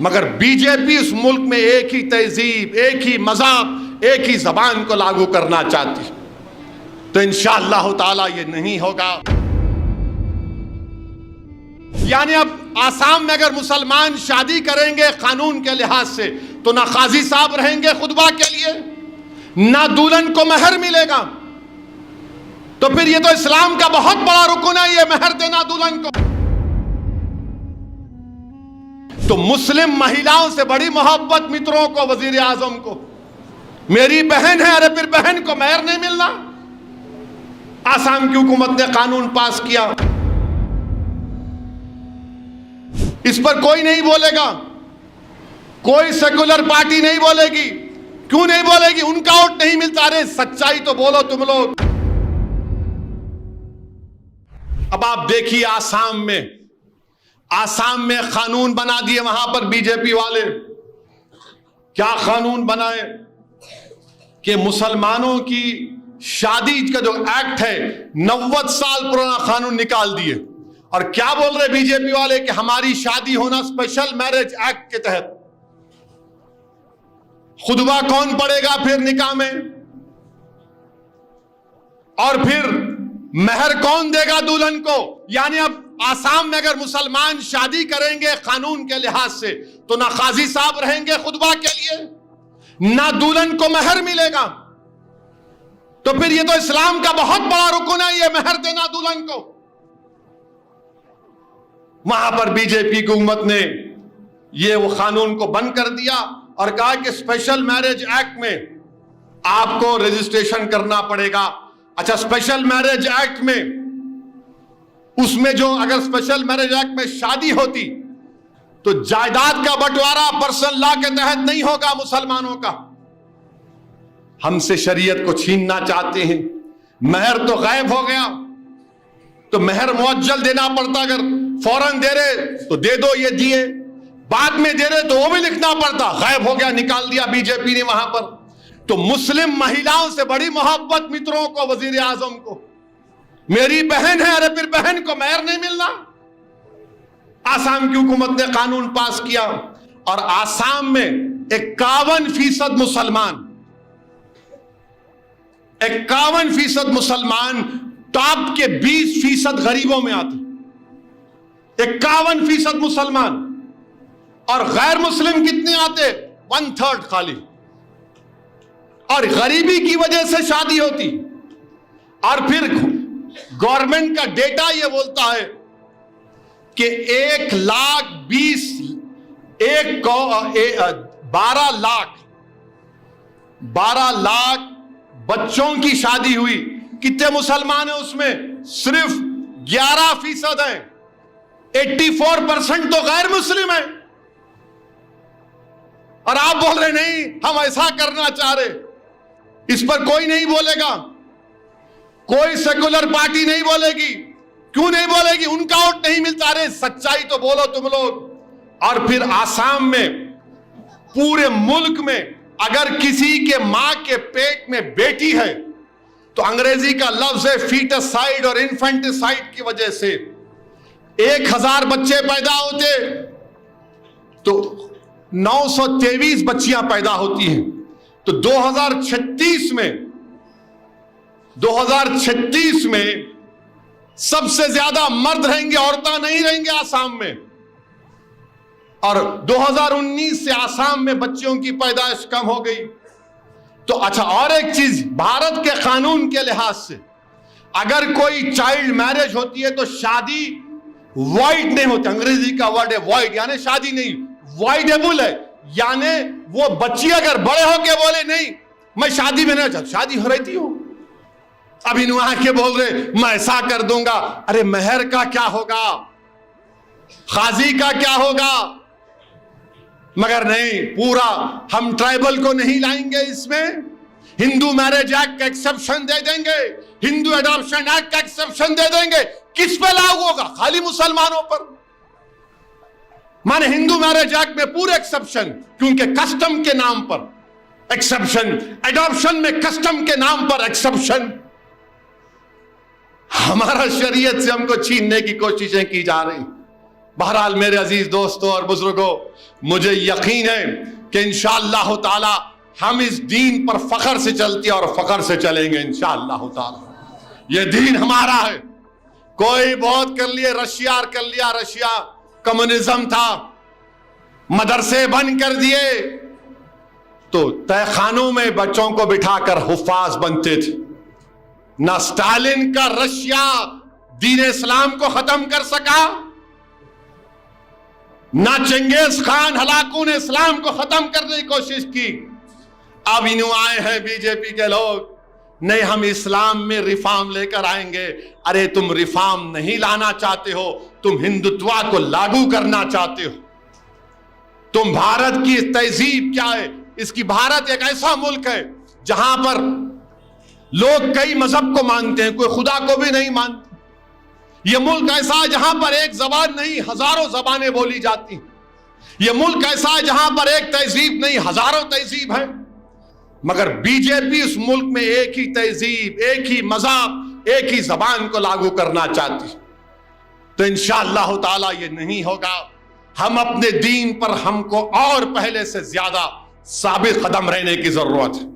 मगर बीजेपी इस मुल्क में एक ही तहजीब, एक ही मज़हब, एक ही जबान को लागू करना चाहती, तो इंशाअल्लाह ताला ये नहीं होगा। यानी अब आसाम में अगर मुसलमान शादी करेंगे कानून के लिहाज से, तो ना काजी साहब रहेंगे खुतबा के लिए, ना दुल्हन को महर मिलेगा। तो फिर ये तो इस्लाम का बहुत बड़ा रुकन है, ये महर देना दुल्हन को। तो मुस्लिम महिलाओं से बड़ी मोहब्बत मित्रों को, वजीर आजम को, मेरी बहन है, अरे फिर बहन को महर नहीं मिलना। आसाम की हुकूमत ने कानून पास किया, इस पर कोई नहीं बोलेगा, कोई सेकुलर पार्टी नहीं बोलेगी। क्यों नहीं बोलेगी? उनका वोट नहीं मिलता। अरे सच्चाई तो बोलो तुम लोग। अब आप देखिए आसाम में कानून बना दिए वहां पर बीजेपी वाले। क्या कानून बनाए कि मुसलमानों की शादी का जो एक्ट है 90 साल पुराना कानून निकाल दिए। और क्या बोल रहे बीजेपी वाले कि हमारी शादी होना स्पेशल मैरिज एक्ट के तहत। खुतबा कौन पढ़ेगा फिर निकाह में? और फिर महर कौन देगा दुल्हन को? यानी अब आसाम में अगर मुसलमान शादी करेंगे कानून के लिहाज से, तो ना काजी साहब रहेंगे खुतबा के लिए, ना दुल्हन को महर मिलेगा। तो फिर ये तो इस्लाम का बहुत बड़ा रुकन है, ये महर देना दुल्हन को। वहां पर बीजेपी की हुकूमत ने ये वो कानून को बंद कर दिया और कहा कि स्पेशल मैरिज एक्ट में आपको रजिस्ट्रेशन करना पड़ेगा। अच्छा, स्पेशल मैरिज एक्ट में उसमें जो अगर स्पेशल मैरिज एक्ट में शादी होती तो जायदाद का बंटवारा पर्सनल लॉ के तहत नहीं होगा मुसलमानों का। हमसे शरीयत को छीनना चाहते हैं। महर तो गायब हो गया, तो महर मुअज्जल देना पड़ता। अगर फौरन दे रहे तो दे दो, ये दिए, बाद में दे रहे तो वो भी लिखना पड़ता। गायब हो गया, निकाल दिया बीजेपी ने वहां पर। तो मुस्लिम महिलाओं से बड़ी मोहब्बत मित्रों को, वजीर आजम को, मेरी बहन है, अरे फिर बहन को महर नहीं मिलना। आसाम की हुकूमत ने कानून पास किया और आसाम में 51% मुसलमान, 51% मुसलमान टॉप के 20% गरीबों में आते। 51% मुसलमान। और गैर मुस्लिम कितने आते? 1/3 खाली। और गरीबी की वजह से शादी होती। और फिर गवर्नमेंट का डेटा यह बोलता है कि 12 लाख बच्चों की शादी हुई। कितने मुसलमान हैं उसमें? सिर्फ 11% हैं। 84% तो गैर मुस्लिम है। और आप बोल रहे नहीं हम ऐसा करना चाह रहे। इस पर कोई नहीं बोलेगा, कोई सेकुलर पार्टी नहीं बोलेगी। क्यों नहीं बोलेगी? उनका वोट नहीं मिलता। अरे सच्चाई तो बोलो तुम लोग। और फिर आसाम में, पूरे मुल्क में अगर किसी के मां के पेट में बेटी है तो अंग्रेजी का लफ्ज है फीटसाइड और इन्फेंटिसाइड की वजह से 1000 बच्चे पैदा होते तो 923 बच्चियां पैदा होती हैं। तो 2036 में सबसे ज्यादा मर्द रहेंगे, औरतें नहीं रहेंगे आसाम में। और 2019 से आसाम में बच्चियों की पैदाइश कम हो गई। तो अच्छा, और एक चीज, भारत के कानून के लिहाज से अगर कोई चाइल्ड मैरिज होती है तो शादी वॉइड नहीं होती। अंग्रेजी का वर्ड है वॉइड, यानी शादी नहीं, वॉइडेबल है। यानी वो बच्ची अगर बड़े होके बोले नहीं मैं शादी में नहीं, शादी हो रही थी हो, अभी वहां के बोल रहे मैं ऐसा कर दूंगा। अरे महर का क्या होगा, खाजी का क्या होगा? मगर नहीं, पूरा हम ट्राइबल को नहीं लाएंगे इसमें। हिंदू मैरिज एक्ट का एक्सेप्शन दे देंगे, हिंदू एडॉप्शन एक्ट का एक्सेप्शन दे देंगे। किस पे लागू होगा? खाली मुसलमानों पर। माने हिंदू मैरिज एक्ट में पूरे एक्सेप्शन, क्योंकि कस्टम के नाम पर एक्सेप्शन, एडॉप्शन में कस्टम के नाम पर एक्सेप्शन। हमारा शरीयत से हमको छीनने की कोशिशें की जा रही। बहरहाल मेरे अजीज दोस्तों और बुजुर्गों, मुझे यकीन है कि इंशाअल्लाह ताला हम इस दीन पर फख्र से चलते और फख्र से चलेंगे इंशाअल्लाह ताला। ये दीन हमारा है। कोई बहुत कर लिए, रशिया कर लिया, रशिया कम्युनिज्म था, मदरसे बंद कर दिए, तो तहखानों में बच्चों को बिठाकर हुफ्फाज बनते थे। ना स्टालिन का रशिया दीन इस्लाम को खत्म कर सका, ना चंगेज खान हलाकू ने इस्लाम को खत्म करने की कोशिश की। अब इन्हों आए हैं बीजेपी के लोग, नहीं हम इस्लाम में रिफॉर्म लेकर आएंगे। अरे तुम रिफॉर्म नहीं लाना चाहते हो, तुम हिंदुत्व को लागू करना चाहते हो। तुम भारत की तहजीब क्या है? इसकी भारत एक ऐसा मुल्क है जहां पर लोग कई मजहब को मानते हैं, कोई खुदा को भी नहीं मानते। यह मुल्क ऐसा है जहां पर एक जबान नहीं हजारों जबानें बोली जाती हैं। यह मुल्क ऐसा है जहां पर एक तहजीब नहीं हजारों तहजीब है। मगर बीजेपी इस मुल्क में एक ही तहजीब, एक ही मजहब, एक ही जबान को लागू करना चाहती। तो इंशाअल्लाह ताला ये नहीं होगा। हम अपने दीन पर हमको और पहले से ज्यादा साबित कदम रहने की जरूरत है।